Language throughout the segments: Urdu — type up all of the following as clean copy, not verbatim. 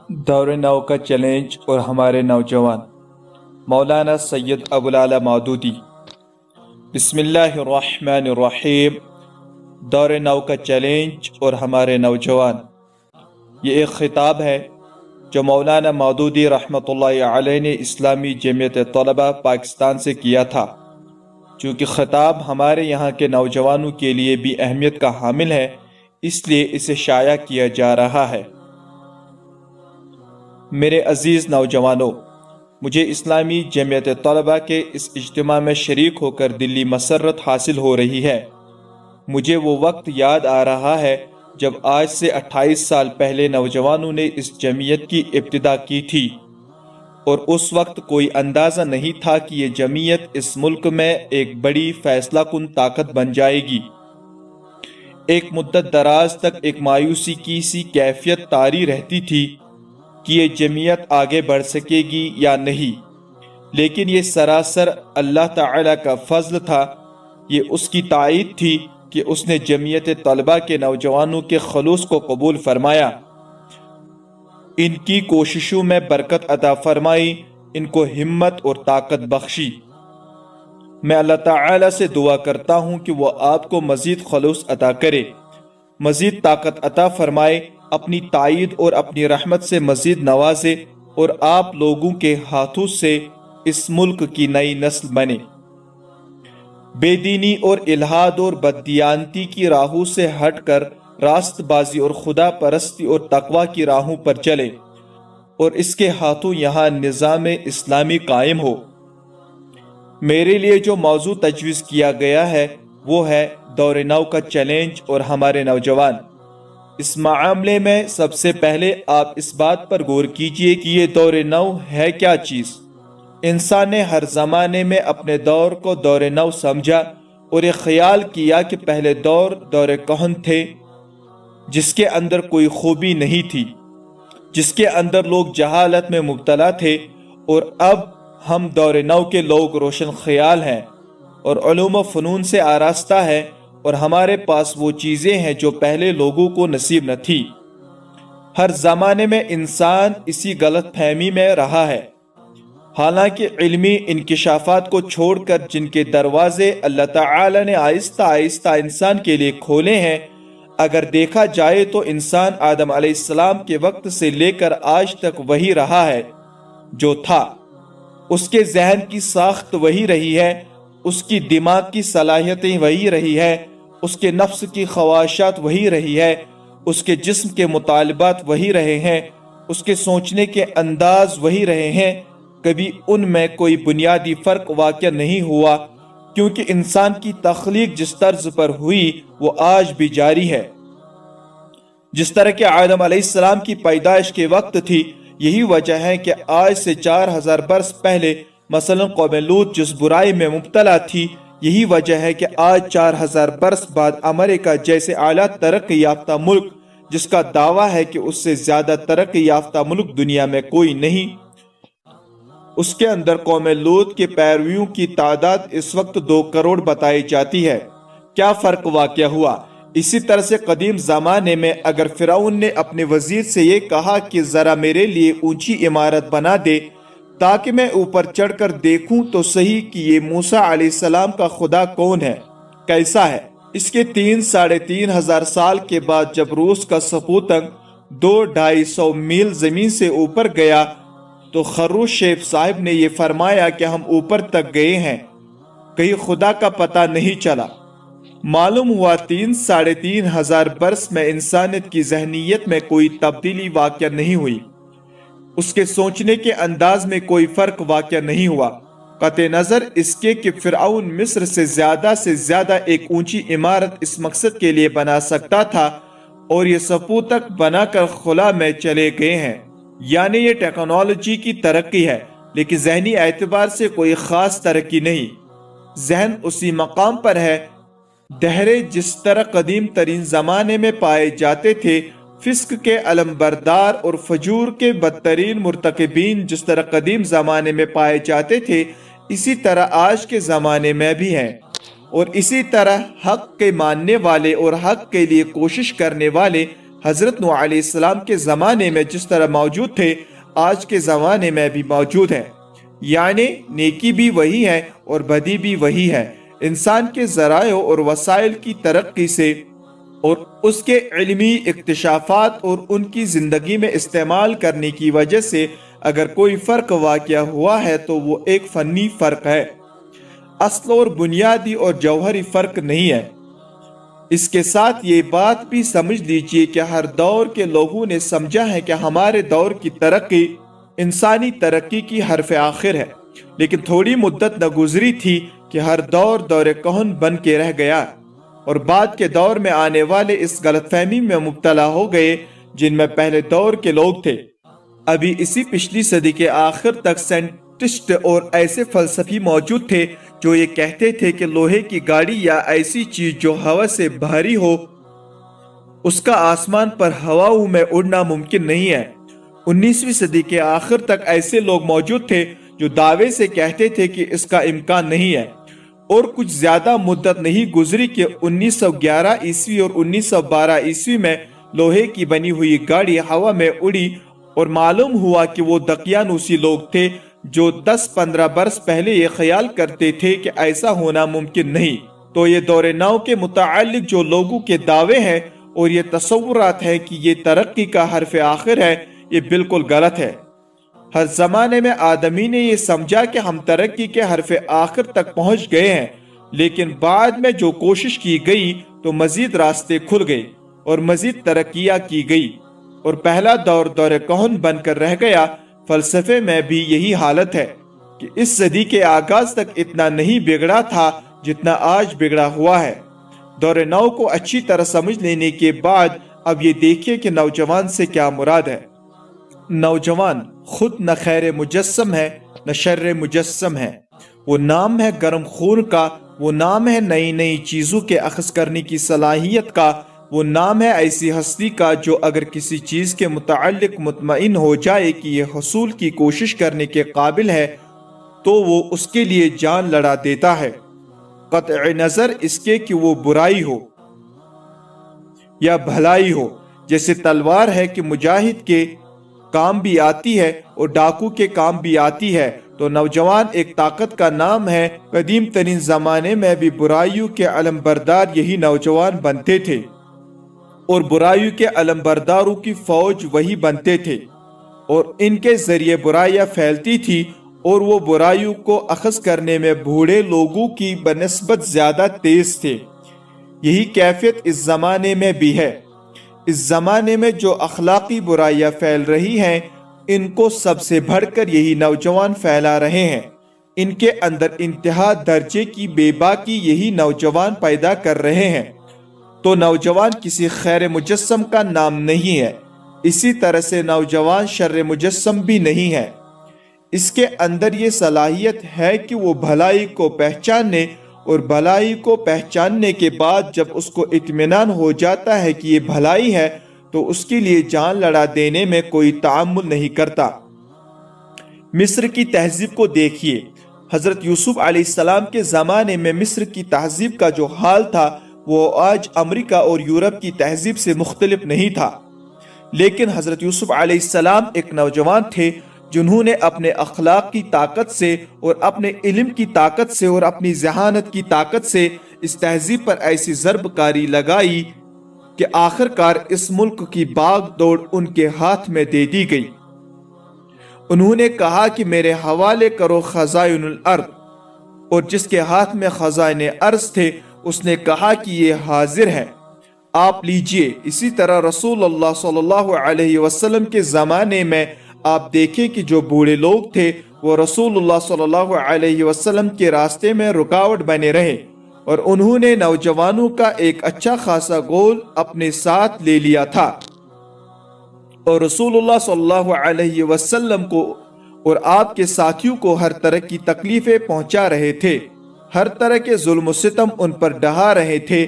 دور نو کا چیلنج اور ہمارے نوجوان، مولانا سید ابوالعلا مودودی۔ بسم اللہ الرحمن الرحیم۔ دور نو کا چیلنج اور ہمارے نوجوان، یہ ایک خطاب ہے جو مولانا مودودی رحمۃ اللہ علیہ نے اسلامی جمعیت طلبہ پاکستان سے کیا تھا۔ چونکہ خطاب ہمارے یہاں کے نوجوانوں کے لیے بھی اہمیت کا حامل ہے، اس لیے اسے شائع کیا جا رہا ہے۔ میرے عزیز نوجوانوں، مجھے اسلامی جمعیت طلبہ کے اس اجتماع میں شریک ہو کر دلی مسرت حاصل ہو رہی ہے۔ مجھے وہ وقت یاد آ رہا ہے جب آج سے 28 سال پہلے نوجوانوں نے اس جمعیت کی ابتدا کی تھی، اور اس وقت کوئی اندازہ نہیں تھا کہ یہ جمعیت اس ملک میں ایک بڑی فیصلہ کن طاقت بن جائے گی۔ ایک مدت دراز تک ایک مایوسی کی سی کیفیت طاری رہتی تھی کہ یہ جمعیت آگے بڑھ سکے گی یا نہیں، لیکن یہ سراسر اللہ تعالی کا فضل تھا۔ یہ اس کی تائید تھی کہ اس نے جمعیت طلبہ کے نوجوانوں کے خلوص کو قبول فرمایا، ان کی کوششوں میں برکت عطا فرمائی، ان کو ہمت اور طاقت بخشی۔ میں اللہ تعالی سے دعا کرتا ہوں کہ وہ آپ کو مزید خلوص عطا کرے، مزید طاقت عطا فرمائے، اپنی تائید اور اپنی رحمت سے مزید نوازے، اور آپ لوگوں کے ہاتھوں سے اس ملک کی نئی نسل بنے، بے دینی اور الحاد اور بددیانتی کی راہوں سے ہٹ کر راست بازی اور خدا پرستی اور تقوی کی راہوں پر چلے، اور اس کے ہاتھوں یہاں نظام اسلامی قائم ہو۔ میرے لیے جو موضوع تجویز کیا گیا ہے وہ ہے دور نو کا چیلنج اور ہمارے نوجوان۔ اس معاملے میں سب سے پہلے آپ اس بات پر غور کیجئے کہ یہ دور نو ہے کیا چیز۔ انسان نے ہر زمانے میں اپنے دور کو دور نو سمجھا اور یہ خیال کیا کہ پہلے دور کہن تھے، جس کے اندر کوئی خوبی نہیں تھی، جس کے اندر لوگ جہالت میں مبتلا تھے، اور اب ہم دور نو کے لوگ روشن خیال ہیں اور علوم و فنون سے آراستہ ہیں، اور ہمارے پاس وہ چیزیں ہیں جو پہلے لوگوں کو نصیب نہ تھی۔ ہر زمانے میں انسان اسی غلط فہمی میں رہا ہے، حالانکہ علمی انکشافات کو چھوڑ کر جن کے دروازے اللہ تعالی نے آہستہ آہستہ انسان کے لیے کھولے ہیں، اگر دیکھا جائے تو انسان آدم علیہ السلام کے وقت سے لے کر آج تک وہی رہا ہے جو تھا۔ اس کے ذہن کی ساخت وہی رہی ہے، اس کی دماغ کی صلاحیتیں وہی رہی ہے، اس کے نفس کی خواہشات وہی رہی ہے، اس کے جسم کے مطالبات وہی رہے ہیں، اس کے سوچنے کے انداز وہی رہے ہیں۔ کبھی ان میں کوئی بنیادی فرق واقع نہیں ہوا، کیونکہ انسان کی تخلیق جس طرز پر ہوئی وہ آج بھی جاری ہے۔ جس طرح کہ آدم علیہ السلام کی پیدائش کے وقت تھی، یہی وجہ ہے کہ آج سے 4000 برس پہلے مثلا قوم لوط جس برائی میں مبتلا تھی، یہی وجہ ہے کہ آج 4000 برس بعد امریکہ جیسے اعلیٰ ترقی یافتہ ملک، جس کا دعویٰ ہے کہ اس سے زیادہ ترقی یافتہ ملک دنیا میں کوئی نہیں، اس کے اندر قوم لوط کے پیرویوں کی تعداد اس وقت 2 کروڑ بتائی جاتی ہے۔ کیا فرق واقع ہوا؟ اسی طرح سے قدیم زمانے میں اگر فرعون نے اپنے وزیر سے یہ کہا کہ ذرا میرے لیے اونچی عمارت بنا دے تاکہ میں اوپر چڑھ کر دیکھوں تو صحیح کہ یہ موسیٰ علیہ السلام کا خدا کون ہے، کیسا ہے۔ اس کے 3-3.5 ہزار سال کے بعد جب روس کا سپوتنک 200-250 میل زمین سے اوپر گیا تو خروش شیف صاحب نے یہ فرمایا کہ ہم اوپر تک گئے ہیں، کہیں خدا کا پتہ نہیں چلا۔ معلوم ہوا 3-3.5 ہزار برس میں انسانیت کی ذہنیت میں کوئی تبدیلی واقع نہیں ہوئی، اس کے سوچنے کے انداز میں کوئی فرق واقع نہیں ہوا، قطع نظر اس کے کہ فرعون مصر سے زیادہ ایک اونچی عمارت اس مقصد کے لیے بنا سکتا تھا، اور یہ سپوتنک بنا کر خلا میں چلے گئے ہیں۔ یعنی یہ ٹیکنالوجی کی ترقی ہے، لیکن ذہنی اعتبار سے کوئی خاص ترقی نہیں۔ ذہن اسی مقام پر ہے، دہرے جس طرح قدیم ترین زمانے میں پائے جاتے تھے۔ فسق کے علم بردار اور فجور کے بدترین مرتکبین جس طرح قدیم زمانے میں پائے جاتے تھے، اسی طرح آج کے زمانے میں بھی ہیں، اور اسی طرح حق کے ماننے والے اور حق کے لیے کوشش کرنے والے حضرت نوح علیہ السلام کے زمانے میں جس طرح موجود تھے آج کے زمانے میں بھی موجود ہیں، یعنی نیکی بھی وہی ہے اور بدی بھی وہی ہے۔ انسان کے ذرائع اور وسائل کی ترقی سے اور اس کے علمی اکتشافات اور ان کی زندگی میں استعمال کرنے کی وجہ سے اگر کوئی فرق واقع ہوا ہے تو وہ ایک فنی فرق ہے، اصل اور بنیادی اور جوہری فرق نہیں ہے۔ اس کے ساتھ یہ بات بھی سمجھ لیجئے کہ ہر دور کے لوگوں نے سمجھا ہے کہ ہمارے دور کی ترقی انسانی ترقی کی حرف آخر ہے، لیکن تھوڑی مدت نہ گزری تھی کہ ہر دور دور کہن بن کے رہ گیا، اور بعد کے دور میں آنے والے اس غلط فہمی میں مبتلا ہو گئے جن میں پہلے دور کے لوگ تھے۔ ابھی اسی پچھلی صدی کے آخر تک سائنٹسٹ اور ایسے فلسفی موجود تھے جو یہ کہتے تھے کہ لوہے کی گاڑی یا ایسی چیز جو ہوا سے بھاری ہو اس کا آسمان پر ہواؤں میں اڑنا ممکن نہیں ہے۔ 19ویں صدی کے آخر تک ایسے لوگ موجود تھے جو دعوے سے کہتے تھے کہ اس کا امکان نہیں ہے، اور کچھ زیادہ مدت نہیں گزری کہ 1911 عیسوی اور 1912 عیسوی میں لوہے کی بنی ہوئی گاڑی ہوا میں اڑی، اور معلوم ہوا کہ وہ دقیانوسی لوگ تھے جو 10-15 برس پہلے یہ خیال کرتے تھے کہ ایسا ہونا ممکن نہیں۔ تو یہ دور نو کے متعلق جو لوگوں کے دعوے ہیں اور یہ تصورات ہیں کہ یہ ترقی کا حرف آخر ہے، یہ بالکل غلط ہے۔ ہر زمانے میں آدمی نے یہ سمجھا کہ ہم ترقی کے حرف آخر تک پہنچ گئے ہیں، لیکن بعد میں جو کوشش کی گئی تو مزید راستے کھل گئے اور مزید ترقیاں کی گئی، اور پہلا دور دور کہن بن کر رہ گیا۔ فلسفے میں بھی یہی حالت ہے کہ اس صدی کے آغاز تک اتنا نہیں بگڑا تھا جتنا آج بگڑا ہوا ہے۔ دور نو کو اچھی طرح سمجھ لینے کے بعد اب یہ دیکھیں کہ نوجوان سے کیا مراد ہے۔ نوجوان خود نہ خیر مجسم ہے نہ شر مجسم ہے، وہ نام ہے گرم خون کا، وہ نام ہے نئی نئی چیزوں کے اخذ کرنے کی صلاحیت کا، وہ نام ہے ایسی ہستی کا جو اگر کسی چیز کے متعلق مطمئن ہو جائے کہ یہ حصول کی کوشش کرنے کے قابل ہے تو وہ اس کے لیے جان لڑا دیتا ہے، قطع نظر اس کے کہ وہ برائی ہو یا بھلائی ہو۔ جیسے تلوار ہے کہ مجاہد کے کام بھی آتی ہے اور ڈاکو کے کام بھی آتی ہے، تو نوجوان ایک طاقت کا نام ہے۔ قدیم ترین زمانے میں بھی برائیوں کے علم بردار یہی نوجوان بنتے تھے، اور برائیوں کے علم برداروں کی فوج وہی بنتے تھے، اور ان کے ذریعے برائیاں پھیلتی تھی، اور وہ برائیوں کو اخذ کرنے میں بوڑھے لوگوں کی بنسبت زیادہ تیز تھے۔ یہی کیفیت اس زمانے میں بھی ہے۔ اس زمانے میں جو اخلاقی برائیاں پھیل رہی ہیں ان کو سب سے بڑھ کر یہی نوجوان پھیلا رہے ہیں۔ ان کے اندر انتہا درجے کی بے باکی یہی نوجوان پیدا کر رہے ہیں۔ تو نوجوان کسی خیر مجسم کا نام نہیں ہے، اسی طرح سے نوجوان شر مجسم بھی نہیں ہے۔ اس کے اندر یہ صلاحیت ہے کہ وہ بھلائی کو پہچانے، اور بھلائی کو پہچاننے کے بعد جب اس کو اطمینان ہو جاتا ہے کہ یہ بھلائی ہے تو اس کے لیے جان لڑا دینے میں کوئی تعامل نہیں کرتا۔ مصر کی تہذیب کو دیکھیے۔ حضرت یوسف علیہ السلام کے زمانے میں مصر کی تہذیب کا جو حال تھا وہ آج امریکہ اور یورپ کی تہذیب سے مختلف نہیں تھا، لیکن حضرت یوسف علیہ السلام ایک نوجوان تھے جنہوں نے اپنے اخلاق کی طاقت سے اور اپنے علم کی طاقت سے اور اپنی ذہانت کی طاقت سے اس تہذیب پر ایسی ضرب کاری لگائی کہ آخر کار اس ملک کی باغ دوڑ ان کے ہاتھ میں دے دی گئی۔ انہوں نے کہا کہ میرے حوالے کرو خزائن الارض، اور جس کے ہاتھ میں خزائن ارض تھے اس نے کہا کہ یہ حاضر ہے، آپ لیجئے۔ اسی طرح رسول اللہ صلی اللہ علیہ وسلم کے زمانے میں آپ دیکھیں کہ جو بوڑھے لوگ تھے وہ رسول اللہ صلی اللہ علیہ وسلم کے راستے میں رکاوٹ بنے رہے، اور انہوں نے نوجوانوں کا ایک اچھا خاصا گول اپنے ساتھ لے لیا تھا، اور رسول اللہ صلی اللہ علیہ وسلم کو اور آپ کے ساتھیوں کو ہر طرح کی تکلیفیں پہنچا رہے تھے، ہر طرح کے ظلم و ستم ان پر ڈھا رہے تھے۔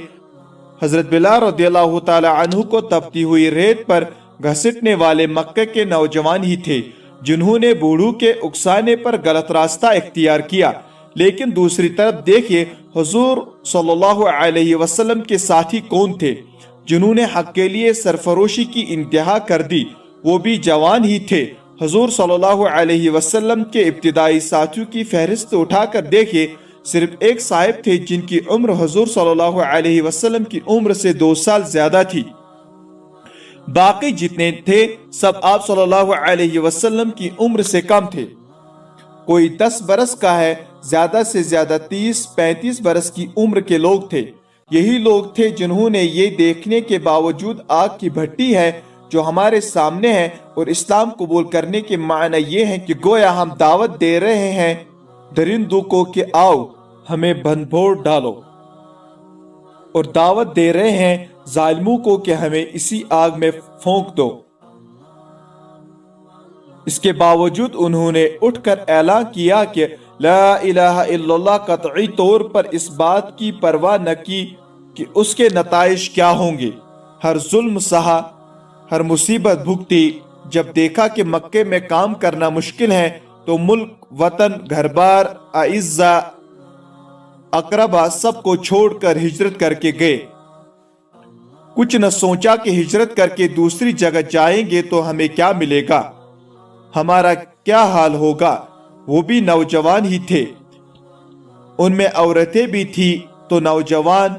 حضرت بلال رضی اللہ تعالی عنہ کو تپتی ہوئی ریت پر گھسٹنے والے مکہ کے نوجوان ہی تھے جنہوں نے بوڑھوں کے اکسانے پر غلط راستہ اختیار کیا۔ لیکن دوسری طرف دیکھیے حضور صلی اللہ علیہ وسلم کے ساتھی کون تھے جنہوں نے حق کے لیے سرفروشی کی انتہا کر دی، وہ بھی جوان ہی تھے۔ حضور صلی اللہ علیہ وسلم کے ابتدائی ساتھیوں کی فہرست اٹھا کر دیکھیں، صرف ایک صاحب تھے جن کی عمر حضور صلی اللہ علیہ وسلم کی عمر سے 2 سال زیادہ تھی۔ باقی جتنے تھے سب آپ صلی اللہ علیہ وسلم کی عمر سے کم تھے۔ کوئی 10 برس کا ہے، زیادہ سے زیادہ 30-35 برس کی عمر کے لوگ تھے۔ یہی لوگ تھے جنہوں نے یہ دیکھنے کے باوجود آگ کی بھٹی ہے جو ہمارے سامنے ہے اور اسلام قبول کرنے کے معنی یہ ہے کہ گویا ہم دعوت دے رہے ہیں درندوں کو کہ آؤ ہمیں بھنبھوڑ ڈالو، اور دعوت دے رہے ہیں ظالموں کو کہ ہمیں اسی آگ میں پھونک دو۔ اس کے باوجود انہوں نے اٹھ کر اعلان کیا کہ لا الہ الا اللہ، قطعی طور پر اس بات کی پرواہ نہ کی کہ اس کے نتائج کیا ہوں گے۔ ہر ظلم سہا، ہر مصیبت بھگتی۔ جب دیکھا کہ مکے میں کام کرنا مشکل ہے تو ملک، وطن، گھر بار، اعزہ، اقربا سب کو چھوڑ کر ہجرت کر کے گئے۔ کچھ نہ سوچا کہ ہجرت کر کے دوسری جگہ جائیں گے تو ہمیں کیا ملے گا، ہمارا کیا حال ہوگا۔ وہ بھی نوجوان ہی تھے، ان میں عورتیں بھی تھی تو نوجوان،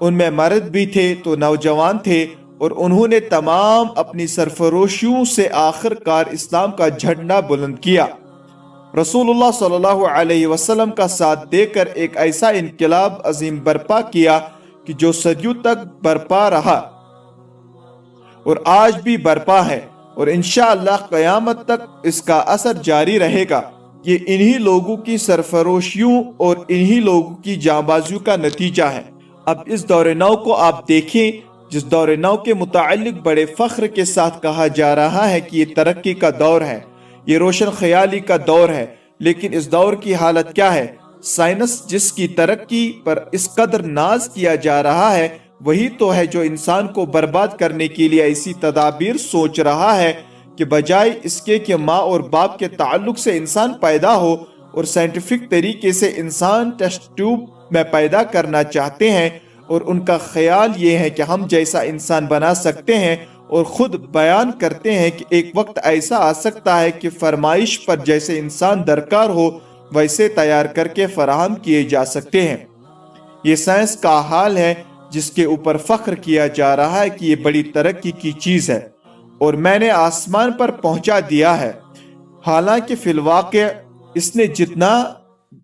ان میں مرد بھی تھے تو نوجوان تھے، اور انہوں نے تمام اپنی سرفروشیوں سے آخر کار اسلام کا جھنڈا بلند کیا، رسول اللہ صلی اللہ علیہ وسلم کا ساتھ دے کر ایک ایسا انقلاب عظیم برپا کیا کہ جو صدیوں تک برپا رہا اور آج بھی برپا ہے، اور انشاءاللہ قیامت تک اس کا اثر جاری رہے گا۔ یہ انہی لوگوں کی سرفروشیوں اور انہی لوگوں کی جانبازیوں کا نتیجہ ہے۔ اب اس دور نو کو آپ دیکھیں، جس دور نو کے متعلق بڑے فخر کے ساتھ کہا جا رہا ہے کہ یہ ترقی کا دور ہے، یہ روشن خیالی کا دور ہے، لیکن اس دور کی حالت کیا ہے؟ سائنس جس کی ترقی پر اس قدر ناز کیا جا رہا ہے، وہی تو ہے جو انسان کو برباد کرنے کے لیے ایسی تدابیر سوچ رہا ہے کہ بجائے اس کے کہ ماں اور باپ کے تعلق سے انسان پیدا ہو اور سائنٹیفک طریقے سے انسان ٹیسٹ ٹیوب میں پیدا کرنا چاہتے ہیں، اور ان کا خیال یہ ہے کہ ہم جیسا انسان بنا سکتے ہیں، اور خود بیان کرتے ہیں کہ ایک وقت ایسا آ سکتا ہے کہ فرمائش پر جیسے انسان درکار ہو ویسے تیار کر کے فراہم کیے جا سکتے ہیں۔ یہ سائنس کا حال ہے جس کے اوپر فخر کیا جا رہا ہے کہ یہ بڑی ترقی کی چیز ہے اور میں نے آسمان پر پہنچا دیا ہے، حالانکہ فی الواقع اس نے جتنا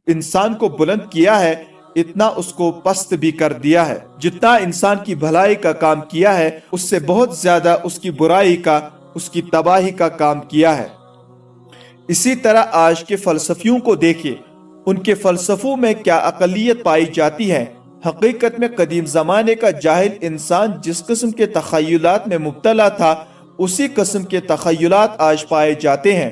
انسان کو بلند کیا ہے اتنا اس کو پست بھی کر دیا ہے۔ جتنا انسان کی بھلائی کا کام کیا ہے اس سے بہت زیادہ اس کی برائی کا، اس کی تباہی کا کام کیا ہے۔ اسی طرح آج کے فلسفیوں کو دیکھیں، ان کے فلسفوں میں کیا اقلیت پائی جاتی ہے۔ حقیقت میں قدیم زمانے کا جاہل انسان جس قسم کے تخیلات میں مبتلا تھا، اسی قسم کے تخیلات آج پائے جاتے ہیں۔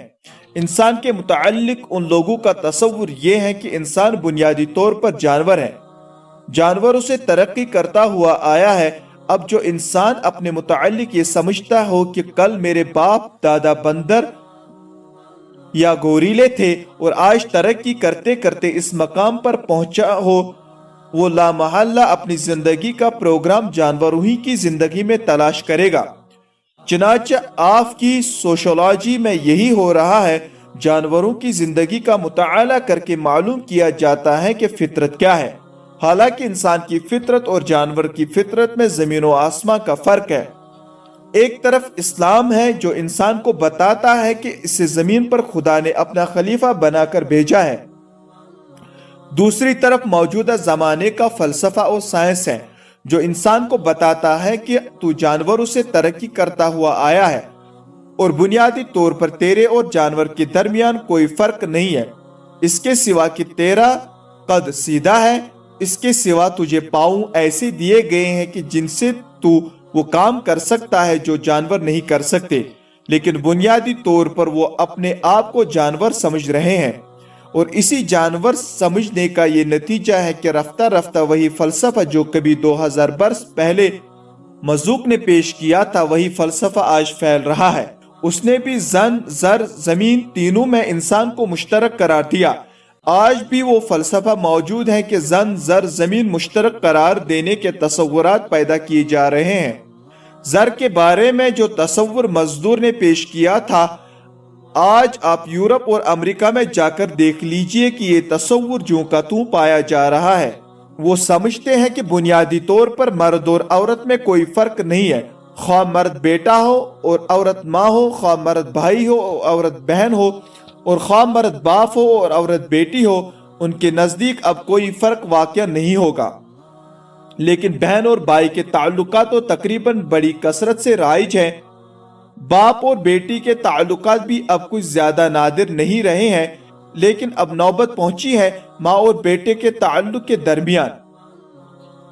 انسان کے متعلق ان لوگوں کا تصور یہ ہے کہ انسان بنیادی طور پر جانور ہے، جانوروں سے ترقی کرتا ہوا آیا ہے۔ اب جو انسان اپنے متعلق یہ سمجھتا ہو کہ کل میرے باپ دادا بندر یا گوریلے تھے اور آج ترقی کرتے کرتے اس مقام پر پہنچا ہو، وہ لامحالہ اپنی زندگی کا پروگرام جانوروں ہی کی زندگی میں تلاش کرے گا۔ چنانچہ آپ کی سوشولوجی میں یہی ہو رہا ہے، جانوروں کی زندگی کا مطالعہ کر کے معلوم کیا جاتا ہے کہ فطرت کیا ہے، حالانکہ انسان کی فطرت اور جانور کی فطرت میں زمین و آسمان کا فرق ہے۔ ایک طرف اسلام ہے جو انسان کو بتاتا ہے کہ اسے زمین پر خدا نے اپنا خلیفہ بنا کر بھیجا ہے، دوسری طرف موجودہ زمانے کا فلسفہ اور سائنس ہے جو انسان کو بتاتا ہے کہ تو جانوروں سے ترقی کرتا ہوا آیا ہے اور بنیادی طور پر تیرے اور جانور کے درمیان کوئی فرق نہیں ہے، اس کے سوا کہ تیرا قد سیدھا ہے، اس کے سوا تجھے پاؤں ایسے دیے گئے ہیں کہ جن سے تو وہ کام کر سکتا ہے جو جانور نہیں کر سکتے، لیکن بنیادی طور پر وہ اپنے آپ کو جانور سمجھ رہے ہیں، اور اسی جانور سمجھنے کا یہ نتیجہ ہے کہ رفتہ رفتہ وہی فلسفہ جو کبھی 2000 برس پہلے مزوق نے پیش کیا تھا، وہی فلسفہ آج پھیل رہا ہے۔ اس نے بھی زن، زر، زمین تینوں میں انسان کو مشترک قرار دیا۔ آج بھی وہ فلسفہ موجود ہے کہ زن، زر، زمین مشترک قرار دینے کے تصورات پیدا کیے جا رہے ہیں۔ زر کے بارے میں جو تصور مزدور نے پیش کیا تھا، آج آپ یورپ اور امریکہ میں جا کر دیکھ لیجئے کہ یہ تصور جوں کا توں پایا جا رہا ہے۔ وہ سمجھتے ہیں کہ بنیادی طور پر مرد اور عورت میں کوئی فرق نہیں ہے، خواہ مرد بیٹا ہو اور عورت ماں ہو، خواہ مرد بھائی ہو اور عورت بہن ہو، اور خواہ مرد باپ ہو اور عورت بیٹی ہو، ان کے نزدیک اب کوئی فرق واقع نہیں ہوگا۔ لیکن بہن اور بھائی کے تعلقات تو تقریباً بڑی کثرت سے رائج ہیں۔ باپ اور بیٹی کے تعلقات بھی اب کچھ زیادہ نادر نہیں رہے ہیں، لیکن اب نوبت پہنچی ہے ماں اور بیٹے کے تعلق کے درمیان۔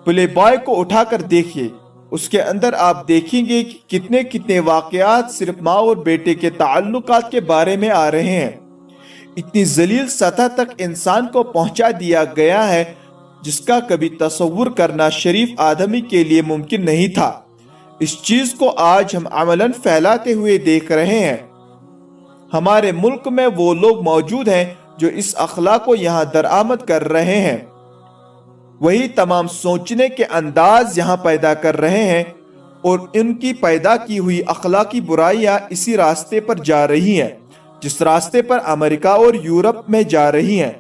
پلے بوائے کو اٹھا کر دیکھیے، اس کے اندر آپ دیکھیں گے کہ کتنے کتنے واقعات صرف ماں اور بیٹے کے تعلقات کے بارے میں آ رہے ہیں۔ اتنی ذلیل سطح تک انسان کو پہنچا دیا گیا ہے جس کا کبھی تصور کرنا شریف آدمی کے لیے ممکن نہیں تھا۔ اس چیز کو آج ہم عملاً پھیلاتے ہوئے دیکھ رہے ہیں۔ ہمارے ملک میں وہ لوگ موجود ہیں جو اس اخلاق کو یہاں درآمد کر رہے ہیں، وہی تمام سوچنے کے انداز یہاں پیدا کر رہے ہیں، اور ان کی پیدا کی ہوئی اخلاقی برائیاں اسی راستے پر جا رہی ہیں جس راستے پر امریکہ اور یورپ میں جا رہی ہیں۔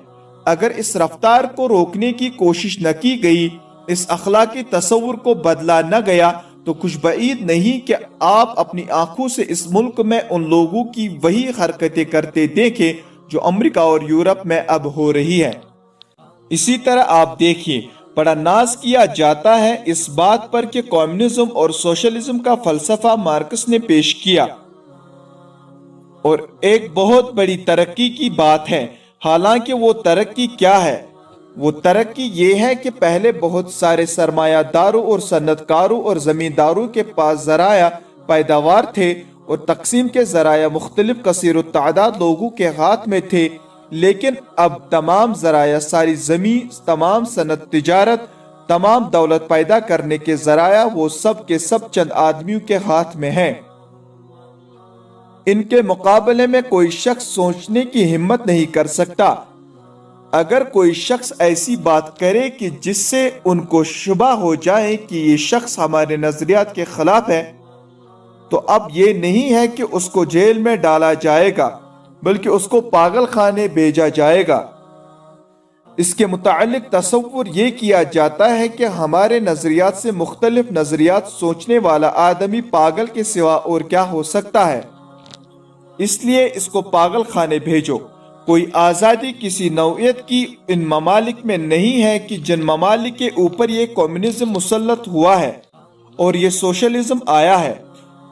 اگر اس رفتار کو روکنے کی کوشش نہ کی گئی، اس اخلاقی تصور کو بدلا نہ گیا، تو کچھ بعید نہیں کہ آپ اپنی آنکھوں سے اس ملک میں ان لوگوں کی وہی حرکتیں کرتے دیکھیں جو امریکہ اور یورپ میں اب ہو رہی ہے۔ اسی طرح آپ دیکھیے، بڑا ناز کیا جاتا ہے اس بات پر کہ کمیونزم اور سوشلزم کا فلسفہ مارکس نے پیش کیا اور ایک بہت بڑی ترقی کی بات ہے۔ حالانکہ وہ ترقی کیا ہے؟ وہ ترقی یہ ہے کہ پہلے بہت سارے سرمایہ داروں اور صنعت کاروں اور زمینداروں کے پاس ذرائع پیداوار تھے اور تقسیم کے ذرائع مختلف کثیر التعداد لوگوں کے ہاتھ میں تھے، لیکن اب تمام ذرائع، ساری زمین، تمام صنعت، تجارت، تمام دولت پیدا کرنے کے ذرائع وہ سب کے سب چند آدمیوں کے ہاتھ میں ہیں۔ ان کے مقابلے میں کوئی شخص سوچنے کی ہمت نہیں کر سکتا۔ اگر کوئی شخص ایسی بات کرے کہ جس سے ان کو شبہ ہو جائے کہ یہ شخص ہمارے نظریات کے خلاف ہے، تو اب یہ نہیں ہے کہ اس کو جیل میں ڈالا جائے گا، بلکہ اس کو پاگل خانے بھیجا جائے گا۔ اس کے متعلق تصور یہ کیا جاتا ہے کہ ہمارے نظریات سے مختلف نظریات سوچنے والا آدمی پاگل کے سوا اور کیا ہو سکتا ہے، اس لیے اس کو پاگل خانے بھیجو۔ کوئی آزادی کسی نوعیت کی ان ممالک میں نہیں ہے کہ جن ممالک کے اوپر یہ کمیونزم مسلط ہوا ہے اور یہ سوشلزم آیا ہے۔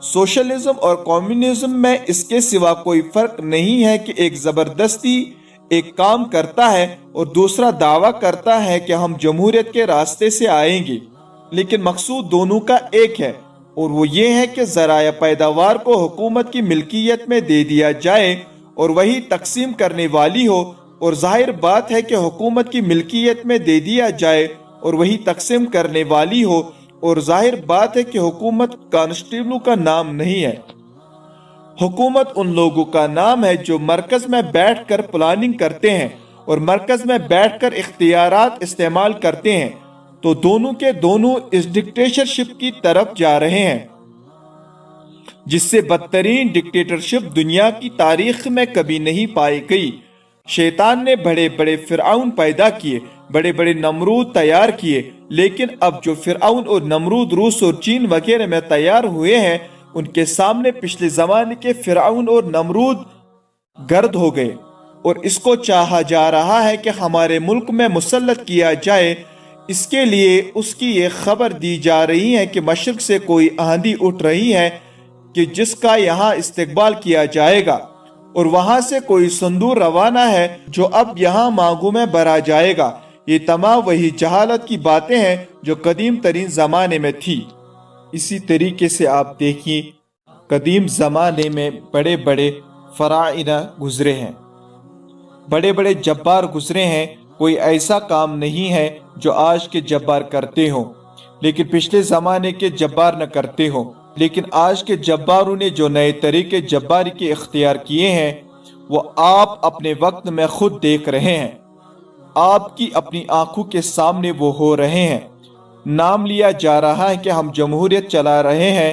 سوشلزم اور کمیونزم میں اس کے سوا کوئی فرق نہیں ہے کہ ایک زبردستی ایک کام کرتا ہے اور دوسرا دعویٰ کرتا ہے کہ ہم جمہوریت کے راستے سے آئیں گے، لیکن مقصود دونوں کا ایک ہے، اور وہ یہ ہے کہ ذرائع پیداوار کو حکومت کی ملکیت میں دے دیا جائے اور وہی تقسیم کرنے والی ہو، اور ظاہر بات ہے کہ حکومت کی ملکیت میں دے دیا جائے اور وہی تقسیم کرنے والی ہو، اور ظاہر بات ہے کہ حکومت کانسٹیبلوں کا نام نہیں ہے۔ حکومت ان لوگوں کا نام ہے جو مرکز میں بیٹھ کر پلاننگ کرتے ہیں اور مرکز میں بیٹھ کر اختیارات استعمال کرتے ہیں۔ تو دونوں کے دونوں اس ڈکٹیٹرشپ کی طرف جا رہے ہیں، جس سے بدترین ڈکٹیٹرشپ دنیا کی تاریخ میں کبھی نہیں پائی گئی۔ شیطان نے بڑے بڑے فرعون پیدا کیے، بڑے بڑے نمرود تیار کیے، لیکن اب جو فرعون اور نمرود روس اور چین وغیرہ میں تیار ہوئے ہیں، ان کے سامنے پچھلے زمانے کے فرعون اور نمرود گرد ہو گئے، اور اس کو چاہا جا رہا ہے کہ ہمارے ملک میں مسلط کیا جائے۔ اس کے لیے اس کی یہ خبر دی جا رہی ہے کہ مشرق سے کوئی آندھی اٹھ رہی ہے کہ جس کا یہاں استقبال کیا جائے گا، اور وہاں سے کوئی صندوق روانہ ہے جو اب یہاں مانگوں میں بھرا جائے گا۔ یہ تمام وہی جہالت کی باتیں ہیں جو قدیم ترین زمانے میں تھی۔ اسی طریقے سے آپ دیکھیے، قدیم زمانے میں بڑے بڑے فراعنہ گزرے ہیں، بڑے بڑے جبار گزرے ہیں۔ کوئی ایسا کام نہیں ہے جو آج کے جبار کرتے ہوں لیکن پچھلے زمانے کے جبار نہ کرتے ہوں۔ لیکن آج کے جباروں نے جو نئے طریقے جباری کے اختیار کیے ہیں، وہ آپ اپنے وقت میں خود دیکھ رہے ہیں، آپ کی اپنی آنکھوں کے سامنے وہ ہو رہے ہیں۔ نام لیا جا رہا ہے کہ ہم جمہوریت چلا رہے ہیں،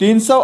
300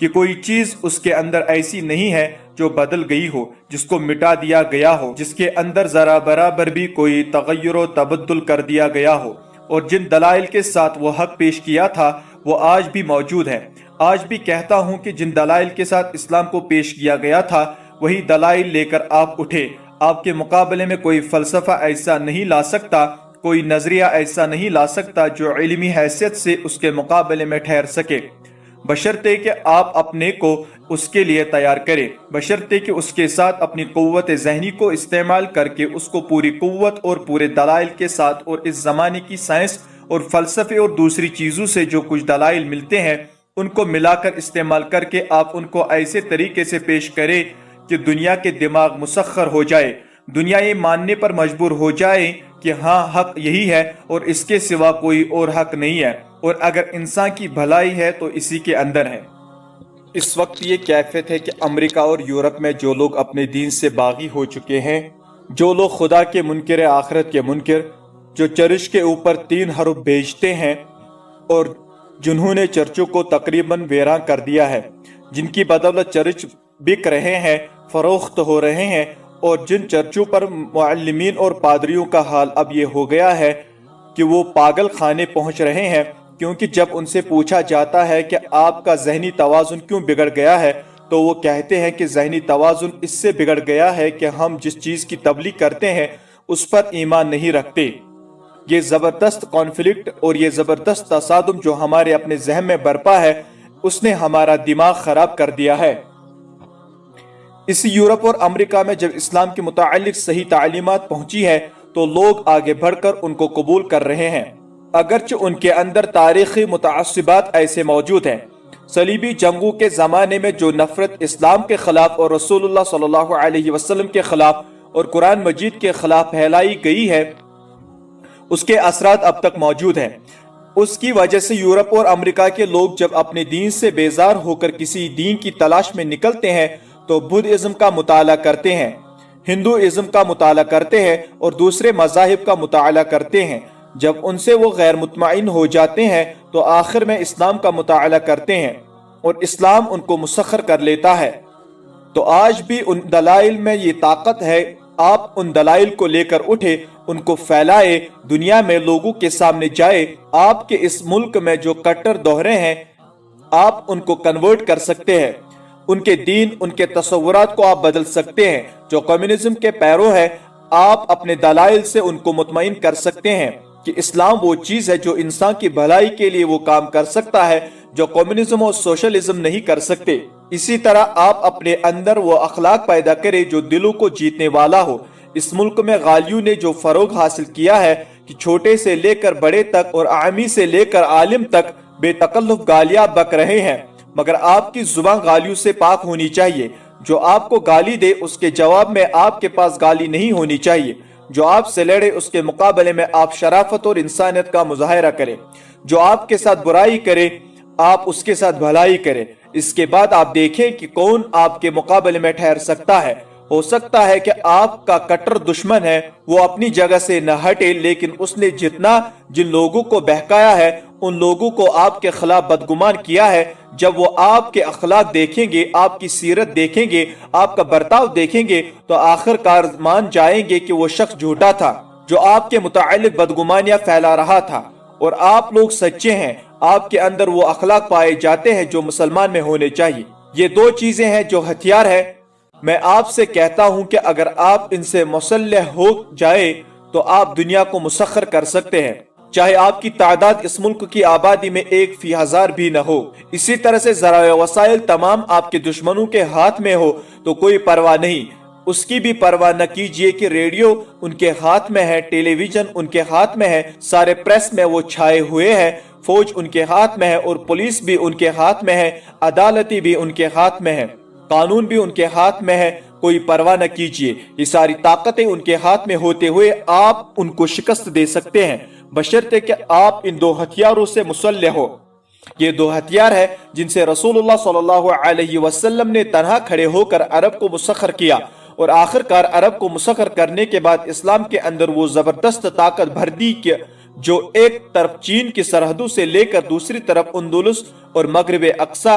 کہ کوئی چیز اس کے اندر ایسی نہیں ہے جو بدل گئی ہو، جس کو مٹا دیا گیا ہو، جس کے اندر ذرا برابر بھی کوئی تغیر و تبدل کر دیا گیا ہو، اور جن دلائل کے ساتھ وہ حق پیش کیا تھا وہ آج بھی موجود ہے۔ آج بھی کہتا ہوں کہ جن دلائل کے ساتھ اسلام کو پیش کیا گیا تھا وہی دلائل لے کر آپ اٹھے۔ آپ کے مقابلے میں کوئی فلسفہ ایسا نہیں لا سکتا، کوئی نظریہ ایسا نہیں لا سکتا جو علمی حیثیت سے اس کے مقابلے میں ٹھہر سکے، بشرطے کہ آپ اپنے کو اس کے لیے تیار کریں، بشرطے کہ اس کے ساتھ اپنی قوت ذہنی کو استعمال کر کے اس کو پوری قوت اور پورے دلائل کے ساتھ، اور اس زمانے کی سائنس اور فلسفے اور دوسری چیزوں سے جو کچھ دلائل ملتے ہیں ان کو ملا کر استعمال کر کے آپ ان کو ایسے طریقے سے پیش کریں کہ دنیا کے دماغ مسخر ہو جائے، دنیا یہ ماننے پر مجبور ہو جائے کہ ہاں حق یہی ہے اور اس کے سوا کوئی اور حق نہیں ہے، اور اگر انسان کی بھلائی ہے تو اسی کے اندر ہے۔ اس وقت یہ کیفیت ہے کہ امریکہ اور یورپ میں جو لوگ اپنے دین سے باغی ہو چکے ہیں، جو لوگ خدا کے منکر، آخرت کے منکر، جو چرچ کے اوپر 3 حرف بیچتے ہیں اور جنہوں نے چرچوں کو تقریباً ویراں کر دیا ہے، جن کی بدولت چرچ بک رہے ہیں، فروخت ہو رہے ہیں، اور جن چرچوں پر معلمین اور پادریوں کا حال اب یہ ہو گیا ہے کہ وہ پاگل خانے پہنچ رہے ہیں، کیونکہ جب ان سے پوچھا جاتا ہے کہ آپ کا ذہنی توازن کیوں بگڑ گیا ہے تو وہ کہتے ہیں کہ ذہنی توازن اس سے بگڑ گیا ہے کہ ہم جس چیز کی تبلیغ کرتے ہیں اس پر ایمان نہیں رکھتے۔ یہ زبردست کانفلکٹ اور یہ زبردست تصادم جو ہمارے اپنے ذہن میں برپا ہے اس نے ہمارا دماغ خراب کر دیا ہے۔ اسی یورپ اور امریکہ میں جب اسلام کے متعلق صحیح تعلیمات پہنچی ہے تو لوگ آگے بڑھ کر ان کو قبول کر رہے ہیں، اگرچہ ان کے اندر تاریخی متعصبات ایسے موجود ہیں۔ صلیبی جنگوں کے زمانے میں جو نفرت اسلام کے خلاف اور رسول اللہ صلی اللہ علیہ وسلم کے خلاف اور قرآن مجید کے خلاف پھیلائی گئی ہے اس کے اثرات اب تک موجود ہیں۔ اس کی وجہ سے یورپ اور امریکہ کے لوگ جب اپنے دین سے بیزار ہو کر کسی دین کی تلاش میں نکلتے ہیں تو بدھ ازم کا مطالعہ کرتے ہیں، ہندو ازم کا مطالعہ کرتے ہیں اور دوسرے مذاہب کا مطالعہ کرتے ہیں۔ جب ان سے وہ غیر مطمئن ہو جاتے ہیں تو آخر میں اسلام کا مطالعہ کرتے ہیں اور اسلام ان کو مسخر کر لیتا ہے۔ تو آج بھی ان دلائل میں یہ طاقت ہے، آپ ان دلائل کو لے کر اٹھے، ان کو پھیلائے، دنیا میں لوگوں کے سامنے جائے۔ آپ کے اس ملک میں جو کٹر دوہرے ہیں آپ ان کو کنورٹ کر سکتے ہیں، ان کے دین، ان کے تصورات کو آپ بدل سکتے ہیں۔ جو کمیونزم کے پیرو ہے آپ اپنے دلائل سے ان کو مطمئن کر سکتے ہیں کہ اسلام وہ چیز ہے جو انسان کی بھلائی کے لیے وہ کام کر سکتا ہے جو کمیونزم اور سوشلزم نہیں کر سکتے۔ اسی طرح آپ اپنے اندر وہ اخلاق پیدا کریں جو دلوں کو جیتنے والا ہو۔ اس ملک میں غالیوں نے جو فروغ حاصل کیا ہے کہ چھوٹے سے لے کر بڑے تک اور عامی سے لے کر عالم تک بے تکلف گالیاں بک رہے ہیں، مگر آپ کی زبان گالیوں سے پاک ہونی چاہیے۔ جو آپ کو گالی دے اس کے جواب میں آپ کے پاس گالی نہیں ہونی چاہیے۔ جو آپ سے لڑے اس کے مقابلے میں آپ شرافت اور انسانیت کا مظاہرہ کریں۔ جو آپ کے ساتھ برائی کرے آپ اس کے ساتھ بھلائی کریں۔ اس کے بعد آپ دیکھیں کہ کون آپ کے مقابلے میں ٹھہر سکتا ہے۔ ہو سکتا ہے کہ آپ کا کٹر دشمن ہے، وہ اپنی جگہ سے نہ ہٹے، لیکن اس نے جن لوگوں کو بہکایا ہے ان لوگوں کو آپ کے خلاف بدگمان کیا ہے۔ جب وہ آپ کے اخلاق دیکھیں گے، آپ کی سیرت دیکھیں گے، آپ کا برتاؤ دیکھیں گے تو آخر کار مان جائیں گے کہ وہ شخص جھوٹا تھا جو آپ کے متعلق بدگمانیاں پھیلا رہا تھا، اور آپ لوگ سچے ہیں۔ آپ کے اندر وہ اخلاق پائے جاتے ہیں جو مسلمان میں ہونے چاہیے۔ یہ 2 چیزیں ہیں جو ہتھیار ہے۔ میں آپ سے کہتا ہوں کہ اگر آپ ان سے مسلح ہو جائے تو آپ دنیا کو مسخر کر سکتے ہیں، چاہے آپ کی تعداد اس ملک کی آبادی میں 1 فی 1000 بھی نہ ہو۔ اسی طرح سے ذرائع وسائل تمام آپ کے دشمنوں کے ہاتھ میں ہو تو کوئی پرواہ نہیں، اس کی بھی پرواہ نہ کیجئے کہ ریڈیو ان کے ہاتھ میں ہے، ٹیلی ویژن ان کے ہاتھ میں ہے، سارے پریس میں وہ چھائے ہوئے ہیں، فوج ان کے ہاتھ میں ہے اور پولیس بھی ان کے ہاتھ میں ہے، عدالتی بھی ان کے ہاتھ میں ہے، قانون بھی ان کے ہاتھ میں ہے۔ کوئی پرواہ نہ کیجئے، یہ ساری طاقتیں ان کے ہاتھ میں ہوتے ہوئے آپ ان کو شکست دے سکتے ہیں، بشرطے کہ آپ ان 2 ہتھیاروں سے مسلح ہو۔ یہ 2 ہتھیار ہیں جن سے رسول اللہ صلی اللہ علیہ وسلم نے تنہا کھڑے ہو کر عرب کو مسخر کیا، اور آخر کار عرب کو مسخر کرنے کے بعد اسلام کے اندر وہ زبردست طاقت بھر دی کہ جو ایک طرف چین کی سرحدوں سے لے کر دوسری طرف اندلس اور مغرب اقصی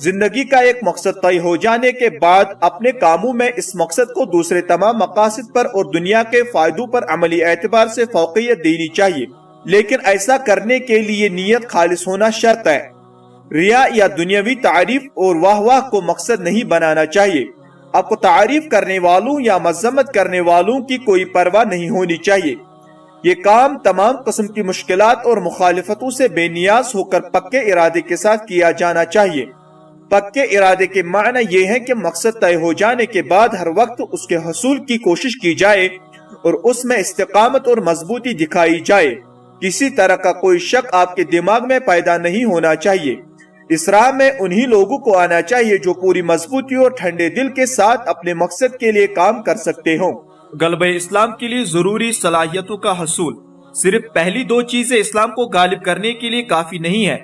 زندگی کا ایک مقصد طے ہو جانے کے بعد اپنے کاموں میں اس مقصد کو دوسرے تمام مقاصد پر اور دنیا کے فائدوں پر عملی اعتبار سے فوقیت دینی چاہیے، لیکن ایسا کرنے کے لیے نیت خالص ہونا شرط ہے۔ ریا یا دنیاوی تعریف اور واہ واہ کو مقصد نہیں بنانا چاہیے۔ آپ کو تعریف کرنے والوں یا مذمت کرنے والوں کی کوئی پرواہ نہیں ہونی چاہیے۔ یہ کام تمام قسم کی مشکلات اور مخالفتوں سے بے نیاز ہو کر پکے ارادے کے ساتھ کیا جانا چاہیے۔ پکے ارادے کے معنی یہ ہے کہ مقصد طے ہو جانے کے بعد ہر وقت اس کے حصول کی کوشش کی جائے اور اس میں استقامت اور مضبوطی دکھائی جائے۔ کسی طرح کا کوئی شک آپ کے دماغ میں پیدا نہیں ہونا چاہیے۔ اس راہ میں انہی لوگوں کو آنا چاہیے جو پوری مضبوطی اور ٹھنڈے دل کے ساتھ اپنے مقصد کے لیے کام کر سکتے ہوں۔ غلبہ اسلام کے لیے ضروری صلاحیتوں کا حصول۔ صرف پہلی دو چیزیں اسلام کو غالب کرنے کے لیے کافی نہیں ہے۔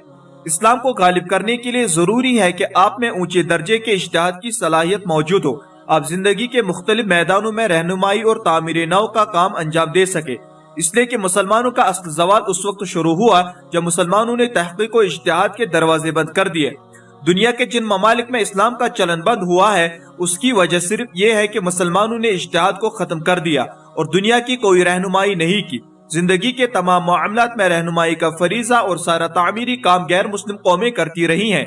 اسلام کو غالب کرنے کے لیے ضروری ہے کہ آپ میں اونچے درجے کے اجتہاد کی صلاحیت موجود ہو، آپ زندگی کے مختلف میدانوں میں رہنمائی اور تعمیر نو کا کام انجام دے سکے۔ اس لیے کہ مسلمانوں کا اصل زوال اس وقت شروع ہوا جب مسلمانوں نے تحقیق و اجتہاد کے دروازے بند کر دیے۔ دنیا کے جن ممالک میں اسلام کا چلن بند ہوا ہے اس کی وجہ صرف یہ ہے کہ مسلمانوں نے اجتہاد کو ختم کر دیا اور دنیا کی کوئی رہنمائی نہیں کی۔ زندگی کے تمام معاملات میں رہنمائی کا فریضہ اور سارا تعمیری کام غیر مسلم قومیں کرتی رہی ہیں۔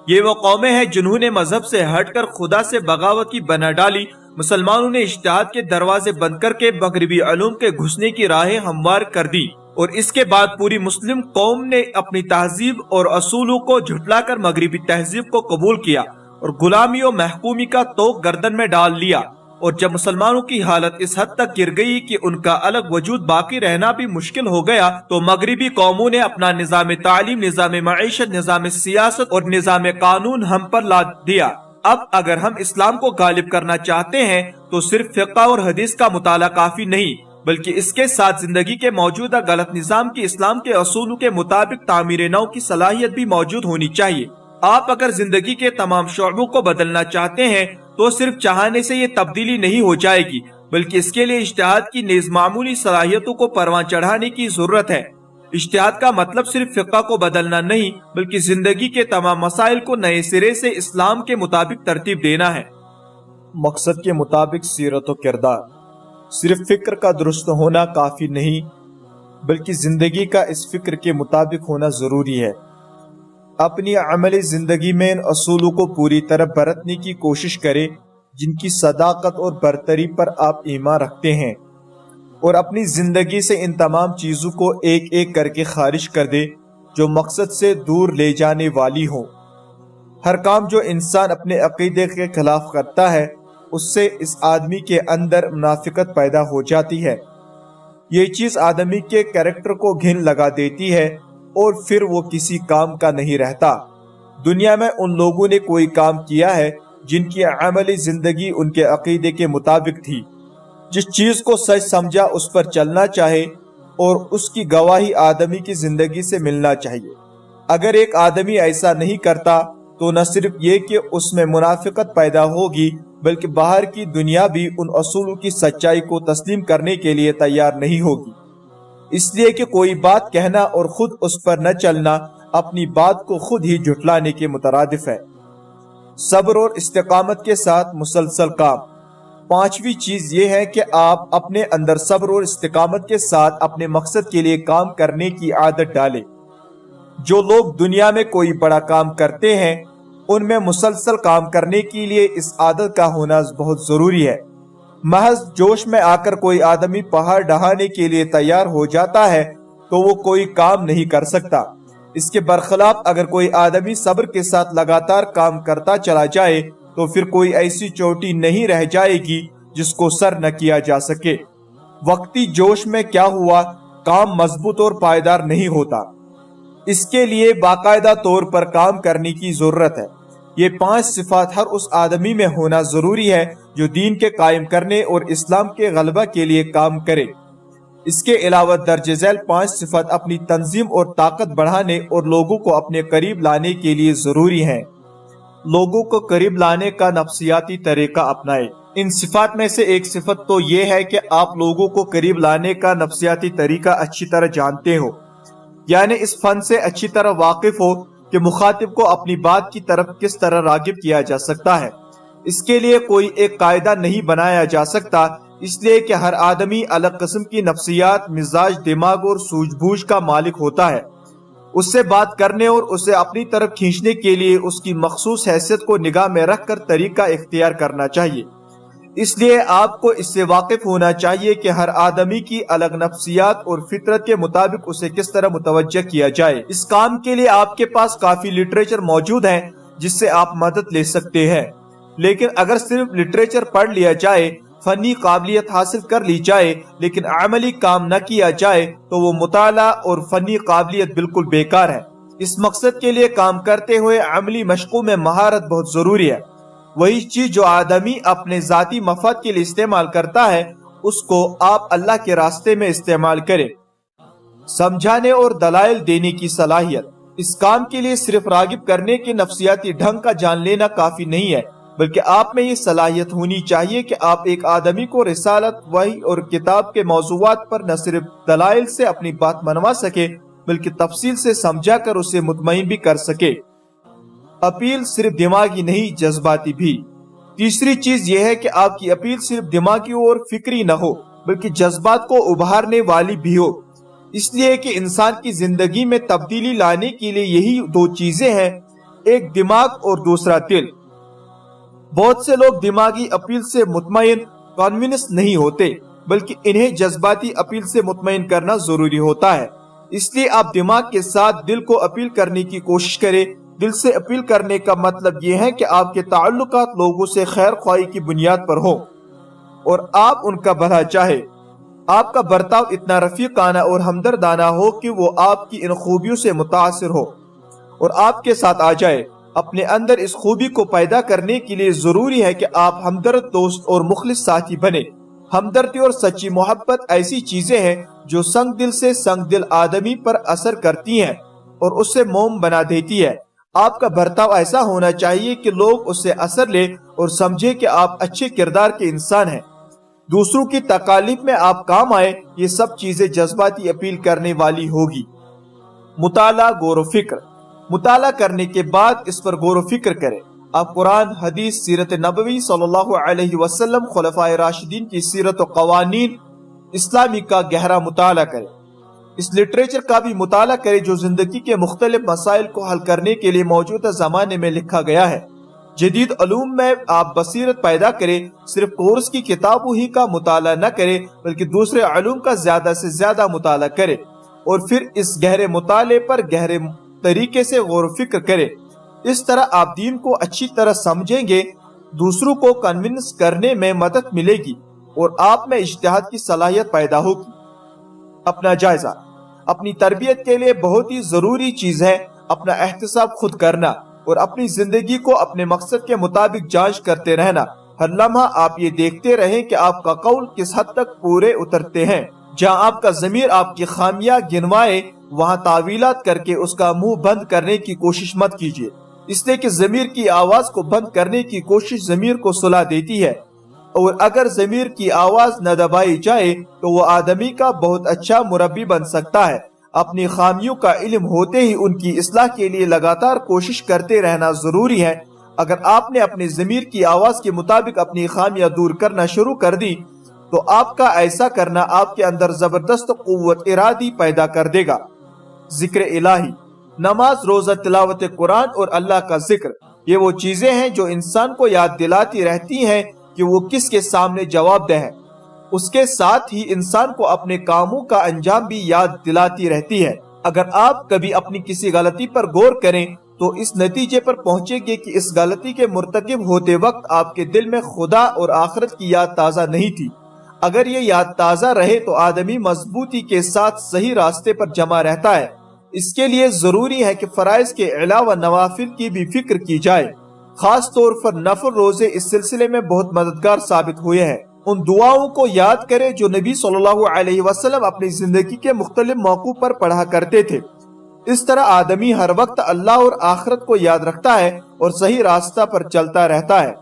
یہ وہ قومیں ہیں جنہوں نے مذہب سے ہٹ کر خدا سے بغاوت کی بنا ڈالی۔ مسلمانوں نے اجتہاد کے دروازے بند کر کے مغربی علوم کے گھسنے کی راہیں ہموار کر دی، اور اس کے بعد پوری مسلم قوم نے اپنی تہذیب اور اصولوں کو جھٹلا کر مغربی تہذیب کو قبول کیا اور غلامی و محکومی کا توق گردن میں ڈال لیا۔ اور جب مسلمانوں کی حالت اس حد تک گر گئی کہ ان کا الگ وجود باقی رہنا بھی مشکل ہو گیا تو مغربی قوموں نے اپنا نظام تعلیم، نظام معیشت، نظام سیاست اور نظام قانون ہم پر لاد دیا۔ اب اگر ہم اسلام کو غالب کرنا چاہتے ہیں تو صرف فقہ اور حدیث کا مطالعہ کافی نہیں، بلکہ اس کے ساتھ زندگی کے موجودہ غلط نظام کی اسلام کے اصولوں کے مطابق تعمیر نو کی صلاحیت بھی موجود ہونی چاہیے۔ آپ اگر زندگی کے تمام شعبوں کو بدلنا چاہتے ہیں تو صرف چاہنے سے یہ تبدیلی نہیں ہو جائے گی، بلکہ اس کے لیے اجتہاد کی نیز معمولی صلاحیتوں کو پروان چڑھانے کی ضرورت ہے۔ اجتہاد کا مطلب صرف فقہ کو بدلنا نہیں، بلکہ زندگی کے تمام مسائل کو نئے سرے سے اسلام کے مطابق ترتیب دینا ہے۔ مقصد کے مطابق سیرت و کردار۔ صرف فکر کا درست ہونا کافی نہیں، بلکہ زندگی کا اس فکر کے مطابق ہونا ضروری ہے۔ اپنی عملی زندگی میں ان اصولوں کو پوری طرح برتنے کی کوشش کریں جن کی صداقت اور برتری پر آپ ایمان رکھتے ہیں، اور اپنی زندگی سے ان تمام چیزوں کو ایک ایک کر کے خارج کر دے جو مقصد سے دور لے جانے والی ہوں۔ ہر کام جو انسان اپنے عقیدے کے خلاف کرتا ہے اس سے اس آدمی کے اندر منافقت پیدا ہو جاتی ہے۔ یہ چیز آدمی کے کیریکٹر کو گھن لگا دیتی ہے اور پھر وہ کسی کام کا نہیں رہتا۔ دنیا میں ان لوگوں نے کوئی کام کیا ہے جن کی عملی زندگی ان کے عقیدے کے مطابق تھی۔ جس چیز کو سچ سمجھا اس پر چلنا چاہے اور اس کی گواہی آدمی کی زندگی سے ملنا چاہیے۔ اگر ایک آدمی ایسا نہیں کرتا تو نہ صرف یہ کہ اس میں منافقت پیدا ہوگی بلکہ باہر کی دنیا بھی ان اصولوں کی سچائی کو تسلیم کرنے کے لیے تیار نہیں ہوگی۔ اس لیے کہ کوئی بات کہنا اور خود اس پر نہ چلنا اپنی بات کو خود ہی جھٹلانے کے مترادف ہے۔ صبر اور استقامت کے ساتھ مسلسل کام۔ پانچویں چیز یہ ہے کہ آپ اپنے اندر صبر اور استقامت کے ساتھ اپنے مقصد کے لیے کام کرنے کی عادت ڈالیں۔ جو لوگ دنیا میں کوئی بڑا کام کرتے ہیں ان میں مسلسل کام کرنے کے لیے اس عادت کا ہونا بہت ضروری ہے۔ محض جوش میں آ کر کوئی آدمی پہاڑ ڈھانے کے لیے تیار ہو جاتا ہے تو وہ کوئی کام نہیں کر سکتا۔ اس کے برخلاف اگر کوئی آدمی صبر کے ساتھ لگاتار کام کرتا چلا جائے تو پھر کوئی ایسی چوٹی نہیں رہ جائے گی جس کو سر نہ کیا جا سکے۔ وقتی جوش میں کیا ہوا کام مضبوط اور پائیدار نہیں ہوتا۔ اس کے لیے باقاعدہ طور پر کام کرنے کی ضرورت ہے۔ یہ 5 صفات ہر اس آدمی میں ہونا ضروری ہے جو دین کے قائم کرنے اور اسلام کے غلبہ کے لیے کام کرے۔ اس کے علاوہ درج ذیل 5 صفات اپنی تنظیم اور طاقت بڑھانے اور لوگوں کو اپنے قریب لانے کے لیے ضروری ہیں۔ لوگوں کو قریب لانے کا نفسیاتی طریقہ اپنائیں۔ ان صفات میں سے ایک صفت تو یہ ہے کہ آپ لوگوں کو قریب لانے کا نفسیاتی طریقہ اچھی طرح جانتے ہو، یعنی اس فن سے اچھی طرح واقف ہو کہ مخاطب کو اپنی بات کی طرف کس طرح راغب کیا جا سکتا ہے۔ اس کے لیے کوئی ایک قاعدہ نہیں بنایا جا سکتا، اس لیے کہ ہر آدمی الگ قسم کی نفسیات، مزاج، دماغ اور سوجھ بوجھ کا مالک ہوتا ہے۔ اس سے بات کرنے اور اسے اپنی طرف کھینچنے کے لیے اس کی مخصوص حیثیت کو نگاہ میں رکھ کر طریقہ اختیار کرنا چاہیے۔ اس لیے آپ کو اس سے واقف ہونا چاہیے کہ ہر آدمی کی الگ نفسیات اور فطرت کے مطابق اسے کس طرح متوجہ کیا جائے۔ اس کام کے لیے آپ کے پاس کافی لٹریچر موجود ہیں جس سے آپ مدد لے سکتے ہیں، لیکن اگر صرف لٹریچر پڑھ لیا جائے، فنی قابلیت حاصل کر لی جائے لیکن عملی کام نہ کیا جائے تو وہ مطالعہ اور فنی قابلیت بالکل بیکار ہے۔ اس مقصد کے لیے کام کرتے ہوئے عملی مشقوں میں مہارت بہت ضروری ہے۔ وہی چیز جو آدمی اپنے ذاتی مفاد کے لیے استعمال کرتا ہے اس کو آپ اللہ کے راستے میں استعمال کریں۔ سمجھانے اور دلائل دینے کی صلاحیت۔ اس کام کے لیے صرف راغب کرنے کے نفسیاتی ڈھنگ کا جان لینا کافی نہیں ہے، بلکہ آپ میں یہ صلاحیت ہونی چاہیے کہ آپ ایک آدمی کو رسالت، وحی اور کتاب کے موضوعات پر نہ صرف دلائل سے اپنی بات منوا سکے بلکہ تفصیل سے سمجھا کر اسے مطمئن بھی کر سکے۔ اپیل صرف دماغی نہیں، جذباتی بھی۔ تیسری چیز یہ ہے کہ آپ کی اپیل صرف دماغی اور فکری نہ ہو بلکہ جذبات کو ابھارنے والی بھی ہو، اس لیے کہ انسان کی زندگی میں تبدیلی لانے کے لیے یہی دو چیزیں ہیں، ایک دماغ اور دوسرا دل۔ بہت سے لوگ دماغی اپیل سے مطمئن کانوینس نہیں ہوتے بلکہ انہیں جذباتی اپیل سے مطمئن کرنا ضروری ہوتا ہے۔ اس لیے آپ دماغ کے ساتھ دل کو اپیل کرنے کی کوشش کریں۔ دل سے اپیل کرنے کا مطلب یہ ہے کہ آپ کے تعلقات لوگوں سے خیر خواہی کی بنیاد پر ہوں اور آپ ان کا بھلا چاہے۔ آپ کا برتاؤ اتنا رفیقانہ اور ہمدردانہ ہو کہ وہ آپ کی ان خوبیوں سے متاثر ہو اور آپ کے ساتھ آ جائے۔ اپنے اندر اس خوبی کو پیدا کرنے کے لیے ضروری ہے کہ آپ ہمدرد دوست اور مخلص ساتھی بنیں۔ ہمدردی اور سچی محبت ایسی چیزیں ہیں جو سنگ دل سے سنگ دل آدمی پر اثر کرتی ہیں اور اسے موم بنا دیتی ہے۔ آپ کا برتاؤ ایسا ہونا چاہیے کہ لوگ اس سے اثر لیں اور سمجھیں کہ آپ اچھے کردار کے انسان ہیں، دوسروں کی تکالیف میں آپ کام آئے۔ یہ سب چیزیں جذباتی اپیل کرنے والی ہوگی۔ مطالعہ، غور و فکر۔ مطالعہ کرنے کے بعد اس پر غور و فکر کریں۔ آپ قرآن، حدیث، سیرت نبوی صلی اللہ علیہ وسلم، خلفائے راشدین کی سیرت و قوانین اسلامی کا گہرا مطالعہ کریں۔ اس لٹریچر کا بھی مطالعہ کریں جو زندگی کے مختلف مسائل کو حل کرنے کے لیے موجودہ زمانے میں لکھا گیا ہے۔ جدید علوم میں آپ بصیرت پیدا کریں، صرف کورس کی کتابوں ہی کا مطالعہ نہ کریں بلکہ دوسرے علوم کا زیادہ سے زیادہ مطالعہ کریں اور پھر اس گہرے مطالعے پر گہرے طریقے سے غور و فکر کریں۔ اس طرح آپ دین کو اچھی طرح سمجھیں گے، دوسروں کو کنونس کرنے میں مدد ملے گی اور آپ میں اجتہاد کی صلاحیت پیدا ہوگی۔ اپنا جائزہ۔ اپنی تربیت کے لیے بہت ہی ضروری چیز ہے اپنا احتساب خود کرنا اور اپنی زندگی کو اپنے مقصد کے مطابق جانچ کرتے رہنا۔ ہر لمحہ آپ یہ دیکھتے رہیں کہ آپ کا قول کس حد تک پورے اترتے ہیں۔ جہاں آپ کا ضمیر آپ کی خامیاں گنوائے وہاں تعویلات کر کے اس کا منہ بند کرنے کی کوشش مت کیجیے، اس لیے کہ ضمیر کی آواز کو بند کرنے کی کوشش ضمیر کو صلح دیتی ہے، اور اگر ضمیر کی آواز نہ دبائی جائے تو وہ آدمی کا بہت اچھا مربی بن سکتا ہے۔ اپنی خامیوں کا علم ہوتے ہی ان کی اصلاح کے لیے لگاتار کوشش کرتے رہنا ضروری ہے۔ اگر آپ نے اپنے ضمیر کی آواز کے مطابق اپنی خامیاں دور کرنا شروع کر دی تو آپ کا ایسا کرنا آپ کے اندر زبردست قوت ارادی پیدا کر دے گا۔ ذکر الہی۔ نماز، روزہ، تلاوت قرآن اور اللہ کا ذکر، یہ وہ چیزیں ہیں جو انسان کو یاد دلاتی رہتی ہیں کہ وہ کس کے سامنے جواب دہ ہے۔ اس کے ساتھ ہی انسان کو اپنے کاموں کا انجام بھی یاد دلاتی رہتی ہے۔ اگر آپ کبھی اپنی کسی غلطی پر غور کریں تو اس نتیجے پر پہنچیں گے کہ اس غلطی کے مرتکب ہوتے وقت آپ کے دل میں خدا اور آخرت کی یاد تازہ نہیں تھی۔ اگر یہ یاد تازہ رہے تو آدمی مضبوطی کے ساتھ صحیح راستے پر جمع رہتا ہے۔ اس کے لیے ضروری ہے کہ فرائض کے علاوہ نوافل کی بھی فکر کی جائے۔ خاص طور پر نفل روزے اس سلسلے میں بہت مددگار ثابت ہوئے ہیں۔ ان دعاؤں کو یاد کریں جو نبی صلی اللہ علیہ وسلم اپنی زندگی کے مختلف موقعوں پر پڑھا کرتے تھے۔ اس طرح آدمی ہر وقت اللہ اور آخرت کو یاد رکھتا ہے اور صحیح راستہ پر چلتا رہتا ہے۔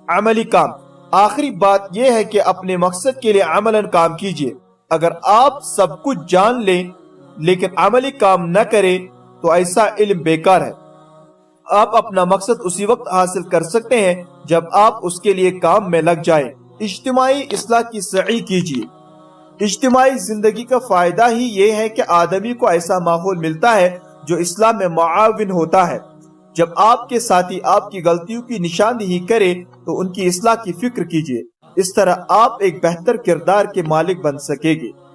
عملی کام۔ آخری بات یہ ہے کہ اپنے مقصد کے لیے عملاً کام کیجیے۔ اگر آپ سب کچھ جان لیں لیکن عملی کام نہ کریں تو ایسا علم بیکار ہے۔ آپ اپنا مقصد اسی وقت حاصل کر سکتے ہیں جب آپ اس کے لیے کام میں لگ جائیں۔ اجتماعی اصلاح کی سعی کیجیے۔ اجتماعی زندگی کا فائدہ ہی یہ ہے کہ آدمی کو ایسا ماحول ملتا ہے جو اصلاح میں معاون ہوتا ہے۔ جب آپ کے ساتھی آپ کی غلطیوں کی نشاندہی کرے تو ان کی اصلاح کی فکر کیجیے۔ اس طرح آپ ایک بہتر کردار کے مالک بن سکیں گے۔